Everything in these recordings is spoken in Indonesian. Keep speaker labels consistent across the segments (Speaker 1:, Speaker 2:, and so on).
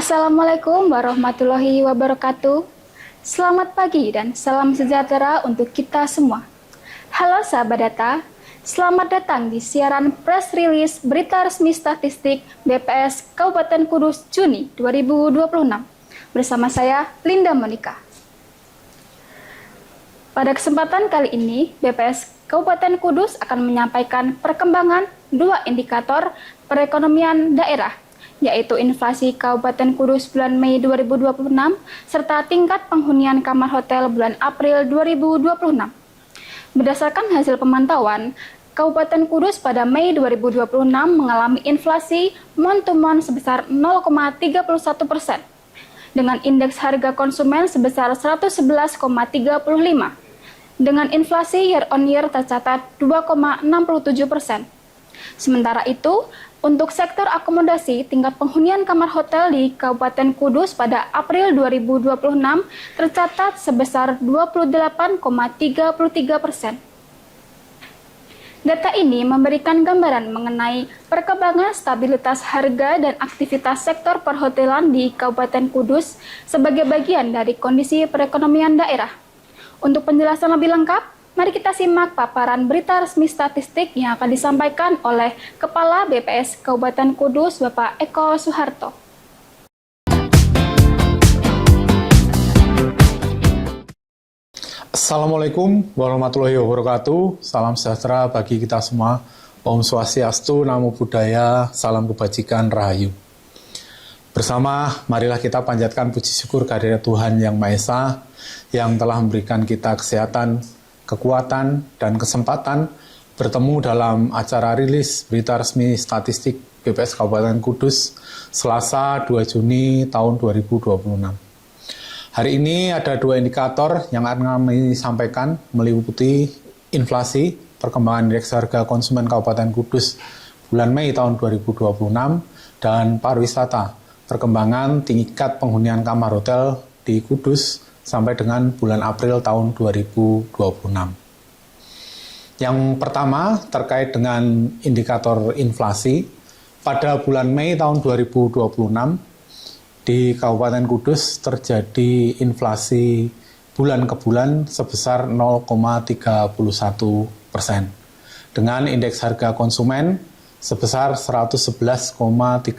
Speaker 1: Assalamualaikum warahmatullahi wabarakatuh. Selamat pagi dan salam sejahtera untuk kita semua. Halo sahabat data, selamat datang di siaran press release berita resmi statistik BPS Kabupaten Kudus Juni 2026. Bersama saya, Linda Monika. Pada kesempatan kali ini, BPS Kabupaten Kudus akan menyampaikan perkembangan dua indikator perekonomian daerah, yaitu inflasi Kabupaten Kudus bulan Mei 2026 serta tingkat penghunian kamar hotel bulan April 2026. Berdasarkan hasil pemantauan, Kabupaten Kudus pada Mei 2026 mengalami inflasi month-to-month sebesar 0,31%, dengan indeks harga konsumen sebesar 111,35%. Dengan inflasi year-on-year tercatat 2,67%. Sementara itu, untuk sektor akomodasi, tingkat penghunian kamar hotel di Kabupaten Kudus pada April 2026 tercatat sebesar 28,33%. Data ini memberikan gambaran mengenai perkembangan stabilitas harga dan aktivitas sektor perhotelan di Kabupaten Kudus sebagai bagian dari kondisi perekonomian daerah. Untuk penjelasan lebih lengkap, mari kita simak paparan berita resmi statistik yang akan disampaikan oleh Kepala BPS Kabupaten Kudus, Bapak Eko Suharto.
Speaker 2: Assalamualaikum warahmatullahi wabarakatuh. Salam sejahtera bagi kita semua. Om Swastiastu, Namo Buddhaya, salam kebajikan, rahayu. Bersama, marilah kita panjatkan puji syukur kehadirat Tuhan Yang Maha Esa yang telah memberikan kita kesehatan, kekuatan, dan kesempatan bertemu dalam acara rilis berita resmi statistik BPS Kabupaten Kudus Selasa 2 Juni tahun 2026. Hari ini ada dua indikator yang akan kami sampaikan meliputi inflasi, perkembangan indeks harga konsumen Kabupaten Kudus bulan Mei tahun 2026, dan pariwisata, perkembangan tingkat penghunian kamar hotel di Kudus sampai dengan bulan April tahun 2026. Yang pertama terkait dengan indikator inflasi, pada bulan Mei tahun 2026 di Kabupaten Kudus terjadi inflasi bulan ke bulan sebesar 0,31% dengan indeks harga konsumen sebesar 111,35.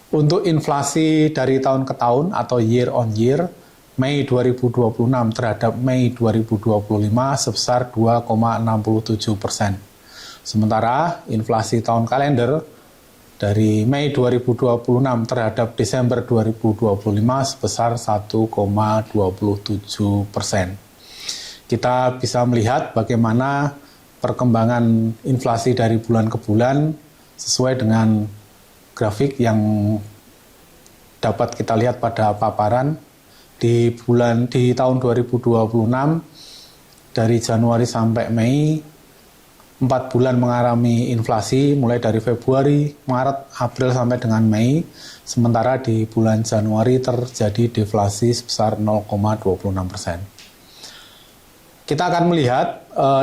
Speaker 2: Untuk inflasi dari tahun ke tahun atau year on year, Mei 2026 terhadap Mei 2025 sebesar 2,67%. Sementara inflasi tahun kalender dari Mei 2026 terhadap Desember 2025 sebesar 1,27%. Kita bisa melihat bagaimana perkembangan inflasi dari bulan ke bulan sesuai dengan grafik yang dapat kita lihat pada paparan di tahun 2026 dari Januari sampai Mei 4 bulan mengalami inflasi mulai dari Februari, Maret, April sampai dengan Mei, sementara di bulan Januari terjadi deflasi sebesar 0,26%. Kita akan melihat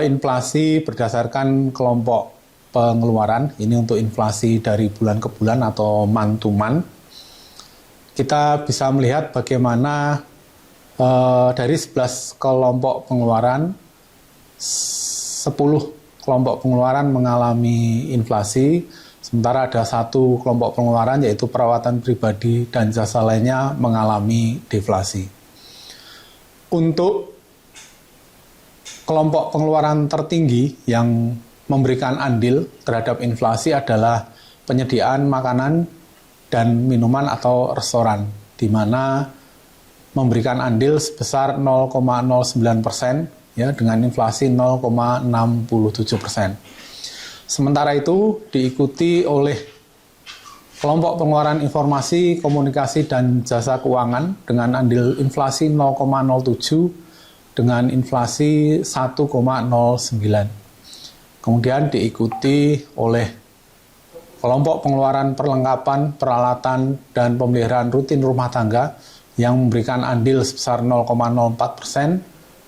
Speaker 2: inflasi berdasarkan kelompok pengeluaran, ini untuk inflasi dari bulan ke bulan atau month to month. Kita bisa melihat bagaimana dari 11 kelompok pengeluaran, 10 kelompok pengeluaran mengalami inflasi, sementara ada satu kelompok pengeluaran yaitu perawatan pribadi dan jasa lainnya mengalami deflasi. Untuk kelompok pengeluaran tertinggi yang memberikan andil terhadap inflasi adalah penyediaan makanan dan minuman atau restoran, di mana memberikan andil sebesar 0,09%, ya, dengan inflasi 0,67%. Sementara itu diikuti oleh kelompok pengeluaran informasi, komunikasi, dan jasa keuangan dengan andil inflasi 0,07 dengan inflasi 1,09. Kemudian diikuti oleh kelompok pengeluaran perlengkapan, peralatan, dan pemeliharaan rutin rumah tangga yang memberikan andil sebesar 0,04%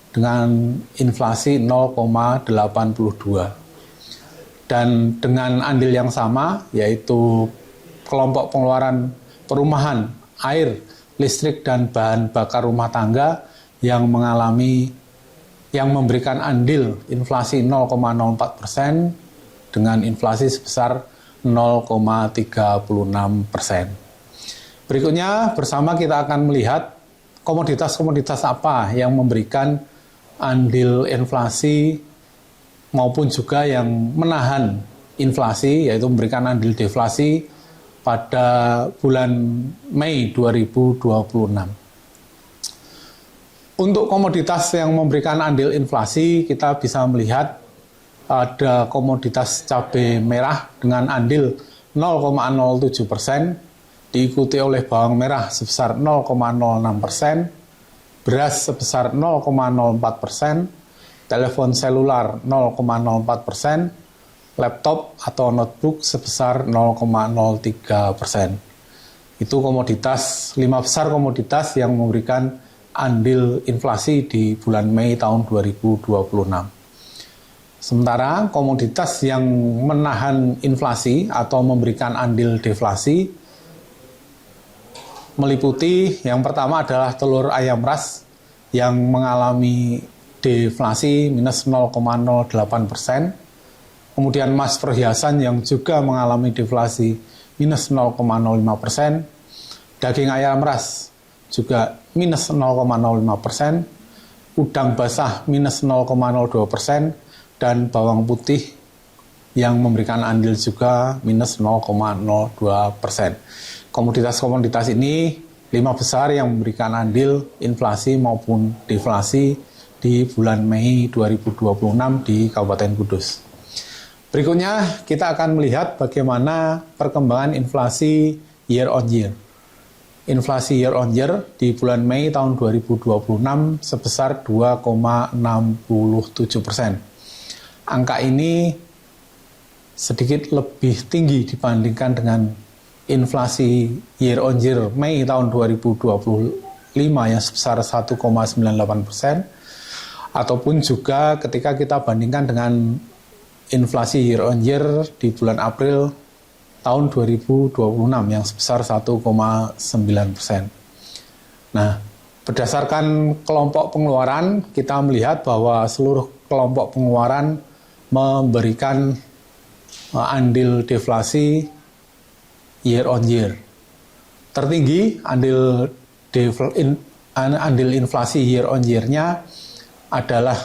Speaker 2: dengan inflasi 0,82. Dan dengan andil yang sama, yaitu kelompok pengeluaran perumahan, air, listrik, dan bahan bakar rumah tangga yang memberikan andil inflasi 0,04% dengan inflasi sebesar 0,36%. Berikutnya bersama kita akan melihat komoditas-komoditas apa yang memberikan andil inflasi maupun juga yang menahan inflasi, yaitu memberikan andil deflasi pada bulan Mei 2026. Untuk komoditas yang memberikan andil inflasi, kita bisa melihat ada komoditas cabai merah dengan andil 0,07%, diikuti oleh bawang merah sebesar 0,06%, beras sebesar 0,04%, telepon selular 0,04%, laptop atau notebook sebesar 0,03%. Itu komoditas, 5 besar komoditas yang memberikan andil inflasi di bulan Mei tahun 2026. Sementara komoditas yang menahan inflasi atau memberikan andil deflasi meliputi yang pertama adalah telur ayam ras yang mengalami deflasi minus 0,08%, kemudian emas perhiasan yang juga mengalami deflasi minus 0,05%, daging ayam ras juga minus 0,05%, udang basah minus 0,02%, dan bawang putih yang memberikan andil juga minus 0,02%. Komoditas-komoditas ini 5 besar yang memberikan andil inflasi maupun deflasi di bulan Mei 2026 di Kabupaten Kudus. Berikutnya kita akan melihat bagaimana perkembangan inflasi year on year. Inflasi year on year di bulan Mei tahun 2026 sebesar 2,67%. Angka ini sedikit lebih tinggi dibandingkan dengan inflasi year on year Mei tahun 2025 yang sebesar 1,98%, ataupun juga ketika kita bandingkan dengan inflasi year on year di bulan April tahun 2026 yang sebesar 1,9%. Nah, berdasarkan kelompok pengeluaran, kita melihat bahwa seluruh kelompok pengeluaran memberikan andil deflasi year on year. Tertinggi andil inflasi year on year-nya adalah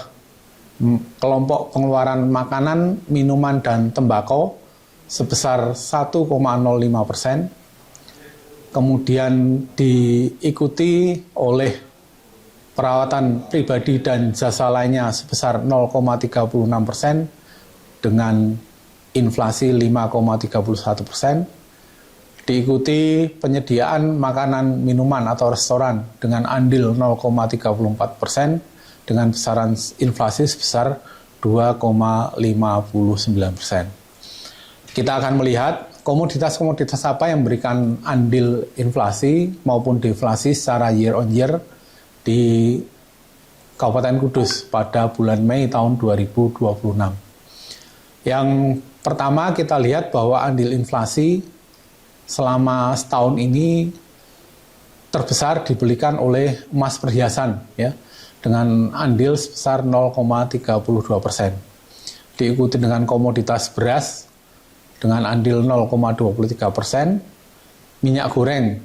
Speaker 2: kelompok pengeluaran makanan, minuman, dan tembakau sebesar 1,05%. Kemudian diikuti oleh perawatan pribadi dan jasa lainnya sebesar 0,36% dengan inflasi 5,31%. Diikuti penyediaan makanan, minuman, atau restoran dengan andil 0,34% dengan besaran inflasi sebesar 2,59%. Kita akan melihat komoditas-komoditas apa yang memberikan andil inflasi maupun deflasi secara year on year di Kabupaten Kudus pada bulan Mei tahun 2026. Yang pertama kita lihat bahwa andil inflasi selama setahun ini terbesar dibelikan oleh emas perhiasan ya dengan andil sebesar 0,32%. Diikuti dengan komoditas beras dengan andil 0,23%, minyak goreng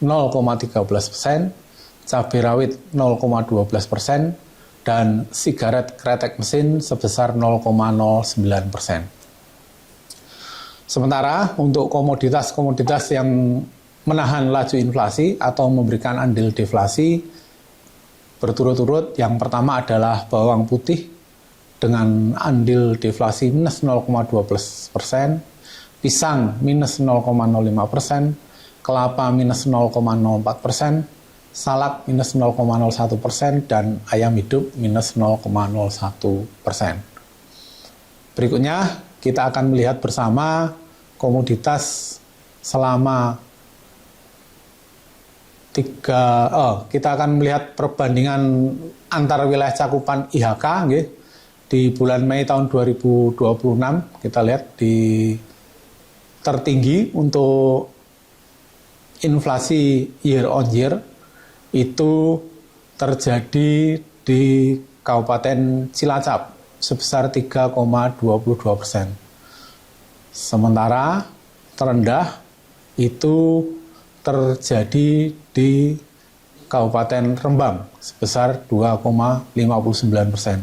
Speaker 2: 0,13%, cabai rawit 0,12%, dan sigaret kretek mesin sebesar 0,09%. Sementara untuk komoditas-komoditas yang menahan laju inflasi atau memberikan andil deflasi berturut-turut, yang pertama adalah bawang putih dengan andil deflasi minus 0,12%, pisang minus 0,05%, kelapa minus 0,04%, salak minus 0,01%, dan ayam hidup minus 0,01%. Berikutnya kita akan melihat bersama komoditas selama kita akan melihat perbandingan antar wilayah cakupan IHK di bulan Mei tahun 2026. Kita lihat di tertinggi untuk inflasi year on year itu terjadi di Kabupaten Cilacap sebesar 3,22%. Sementara terendah itu terjadi di Kabupaten Rembang sebesar 2,59%.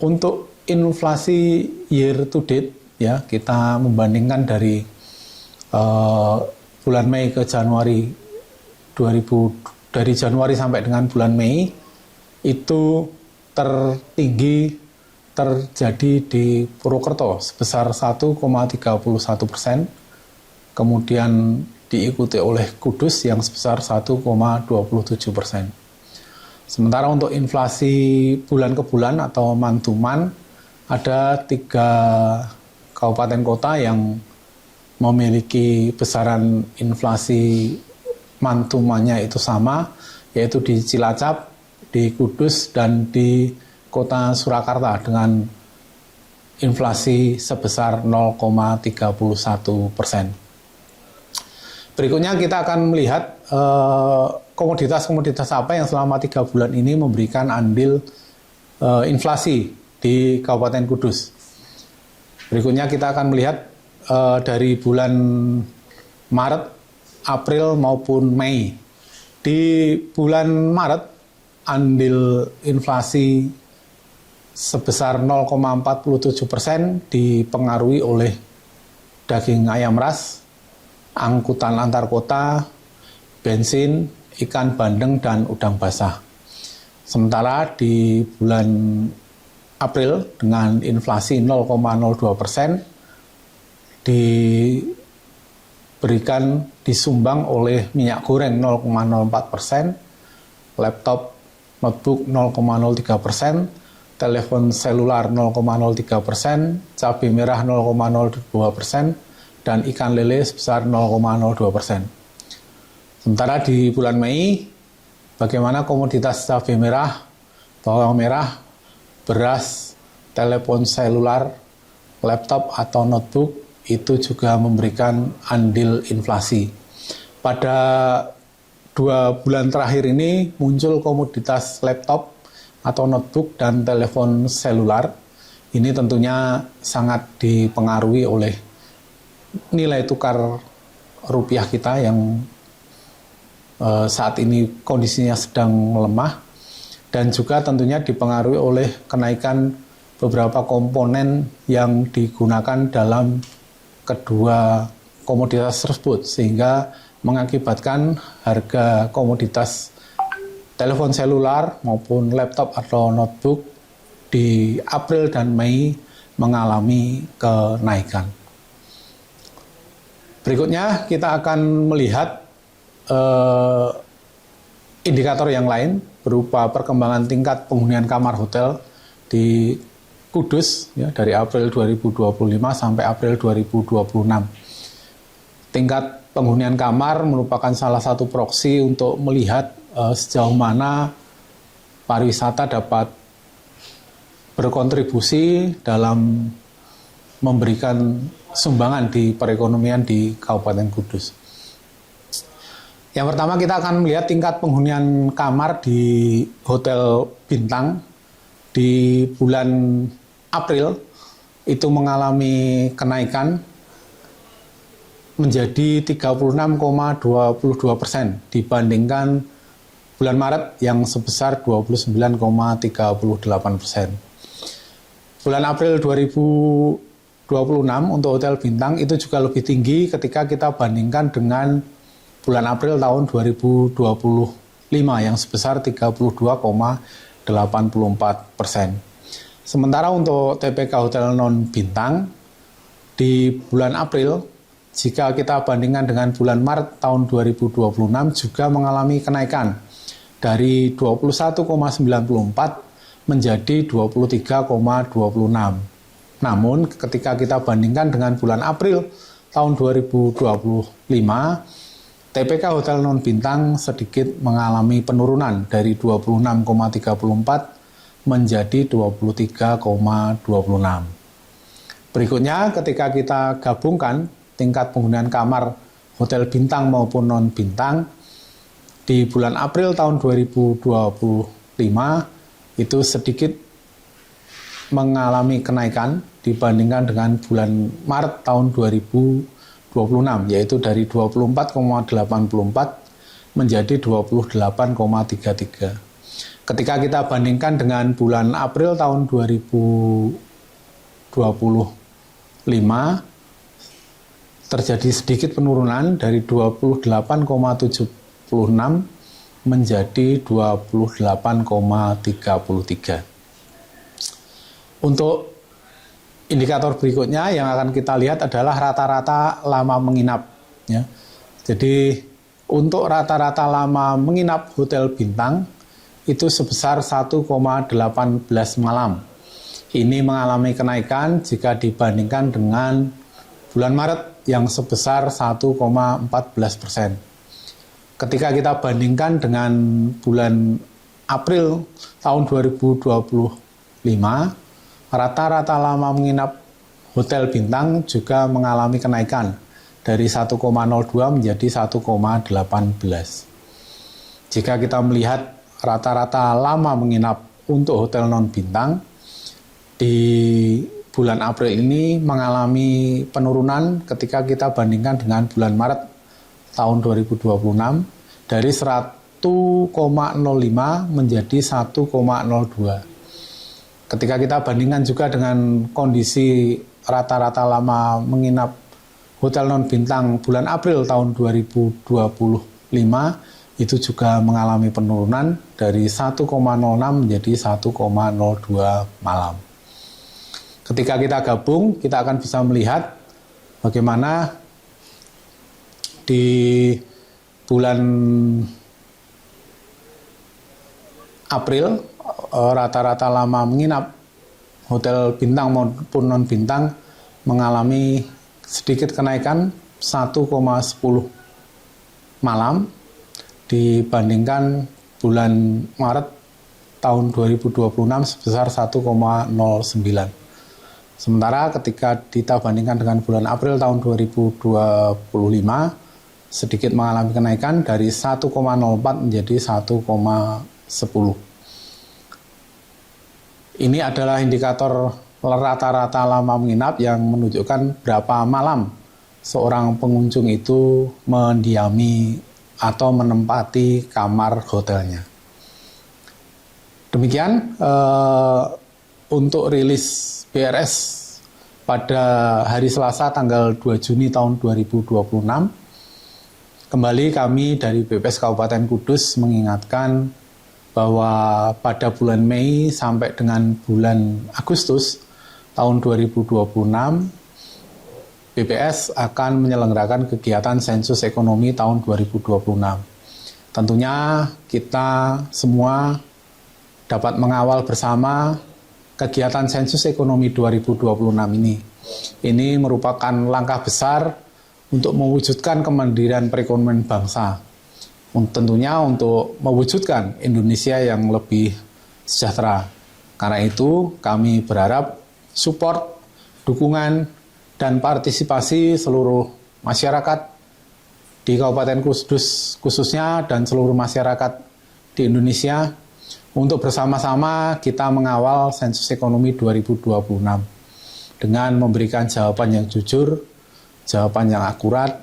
Speaker 2: Untuk inflasi year to date, ya, kita membandingkan dari bulan Mei ke Januari dari Januari sampai dengan bulan Mei itu tertinggi terjadi di Purwokerto sebesar 1,31%, kemudian diikuti oleh Kudus yang sebesar 1,27%. Sementara untuk inflasi bulan ke bulan atau month to month, ada 3 kabupaten kota yang memiliki besaran inflasi month to month-nya itu sama, yaitu di Cilacap, di Kudus, dan di Kota Surakarta dengan inflasi sebesar 0,31%. Berikutnya kita akan melihat komoditas-komoditas apa yang selama 3 bulan ini memberikan andil inflasi di Kabupaten Kudus. Berikutnya kita akan melihat dari bulan Maret, April maupun Mei. Di bulan Maret, andil inflasi sebesar 0,47% dipengaruhi oleh daging ayam ras, angkutan antar kota, bensin, ikan bandeng, dan udang basah. Sementara di bulan April dengan inflasi 0,02% disumbang oleh minyak goreng 0,04%, laptop notebook 0,03%, telepon selular 0,03%, cabai merah 0,02%, dan ikan lele sebesar 0,02%. Sementara di bulan Mei, bagaimana komoditas cabai merah, bawang merah, beras, telepon selular, laptop atau notebook itu juga memberikan andil inflasi. Pada 2 bulan terakhir ini muncul komoditas laptop atau notebook dan telepon selular. Ini tentunya sangat dipengaruhi oleh nilai tukar rupiah kita yang saat ini kondisinya sedang melemah, dan juga tentunya dipengaruhi oleh kenaikan beberapa komponen yang digunakan dalam kedua komoditas tersebut, sehingga mengakibatkan harga komoditas telepon selular maupun laptop atau notebook di April dan Mei mengalami kenaikan. Berikutnya kita akan melihat indikator yang lain berupa perkembangan tingkat penghunian kamar hotel di Kudus, ya, dari April 2025 sampai April 2026. Tingkat penghunian kamar merupakan salah satu proksi untuk melihat sejauh mana pariwisata dapat berkontribusi dalam memberikan sumbangan di perekonomian di Kabupaten Kudus. Yang pertama kita akan melihat tingkat penghunian kamar di Hotel Bintang di bulan April itu mengalami kenaikan menjadi 36,22% dibandingkan bulan Maret yang sebesar 29,38%. Bulan April 2026 untuk Hotel Bintang itu juga lebih tinggi ketika kita bandingkan dengan bulan April tahun 2025 yang sebesar 32,84%. Sementara untuk TPK Hotel Non Bintang di bulan April, jika kita bandingkan dengan bulan Maret tahun 2026 juga mengalami kenaikan dari 21,94 menjadi 23,26. Namun ketika kita bandingkan dengan bulan April tahun 2025, TPK Hotel Non Bintang sedikit mengalami penurunan dari 26,34 menjadi 23,26. Berikutnya ketika kita gabungkan tingkat penghunian kamar hotel bintang maupun non-bintang di bulan April tahun 2025 itu sedikit mengalami kenaikan dibandingkan dengan bulan Maret tahun 2026, yaitu dari 24,84 menjadi 28,33. Ketika kita bandingkan dengan bulan April tahun 2025, terjadi sedikit penurunan dari 28,76 menjadi 28,33. Untuk indikator berikutnya yang akan kita lihat adalah rata-rata lama menginap. Ya. Jadi untuk rata-rata lama menginap hotel bintang itu sebesar 1,18 malam. Ini mengalami kenaikan jika dibandingkan dengan bulan Maret yang sebesar 1,14%. Ketika kita bandingkan dengan bulan April tahun 2025, rata-rata lama menginap hotel bintang juga mengalami kenaikan dari 1,02 menjadi 1,18. Jika kita melihat rata-rata lama menginap untuk hotel non-bintang, di bulan April ini mengalami penurunan ketika kita bandingkan dengan bulan Maret tahun 2026 dari 100,05 menjadi 1,02. Ketika kita bandingkan juga dengan kondisi rata-rata lama menginap hotel non-bintang bulan April tahun 2025 itu juga mengalami penurunan dari 1,06 menjadi 1,02 malam. Ketika kita gabung, kita akan bisa melihat bagaimana di bulan April rata-rata lama menginap hotel bintang maupun non-bintang mengalami sedikit kenaikan 1,10 malam dibandingkan bulan Maret tahun 2026 sebesar 1,09. Sementara ketika kita bandingkan dengan bulan April tahun 2025 sedikit mengalami kenaikan dari 1,04 menjadi 1,10. Ini adalah indikator rata-rata lama menginap yang menunjukkan berapa malam seorang pengunjung itu mendiami atau menempati kamar hotelnya. Demikian untuk rilis BRS pada hari Selasa tanggal 2 Juni tahun 2026. Kembali kami dari BPS Kabupaten Kudus mengingatkan bahwa pada bulan Mei sampai dengan bulan Agustus tahun 2026, BPS akan menyelenggarakan kegiatan sensus ekonomi tahun 2026. Tentunya kita semua dapat mengawal bersama kegiatan sensus ekonomi 2026 ini. Ini merupakan langkah besar untuk mewujudkan kemandirian perekonomian bangsa. Tentunya untuk mewujudkan Indonesia yang lebih sejahtera. Karena itu kami berharap support, dukungan, dan partisipasi seluruh masyarakat di Kabupaten Kudus khususnya dan seluruh masyarakat di Indonesia untuk bersama-sama kita mengawal sensus ekonomi 2026 dengan memberikan jawaban yang jujur, jawaban yang akurat,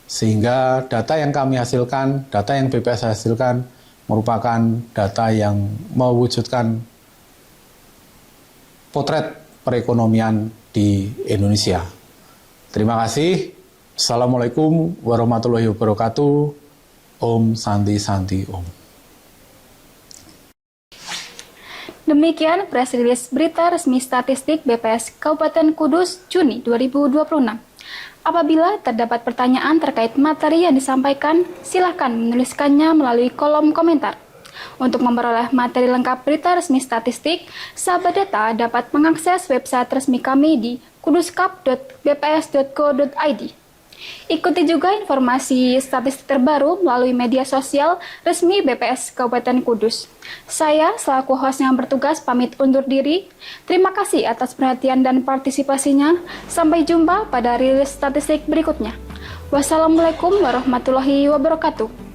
Speaker 2: sehingga data yang kami hasilkan, data yang BPS hasilkan merupakan data yang mewujudkan potret perekonomian di Indonesia. Terima kasih. Assalamualaikum warahmatullahi wabarakatuh. Om Santi Santi Om.
Speaker 1: Demikian press release berita resmi statistik BPS Kabupaten Kudus Juni 2026. Apabila terdapat pertanyaan terkait materi yang disampaikan, silakan menuliskannya melalui kolom komentar. Untuk memperoleh materi lengkap berita resmi statistik, sahabat data dapat mengakses website resmi kami di kuduskap.bps.go.id. Ikuti juga informasi statistik terbaru melalui media sosial resmi BPS Kabupaten Kudus. Saya selaku host yang bertugas pamit undur diri. Terima kasih atas perhatian dan partisipasinya. Sampai jumpa pada rilis statistik berikutnya. Wassalamualaikum warahmatullahi wabarakatuh.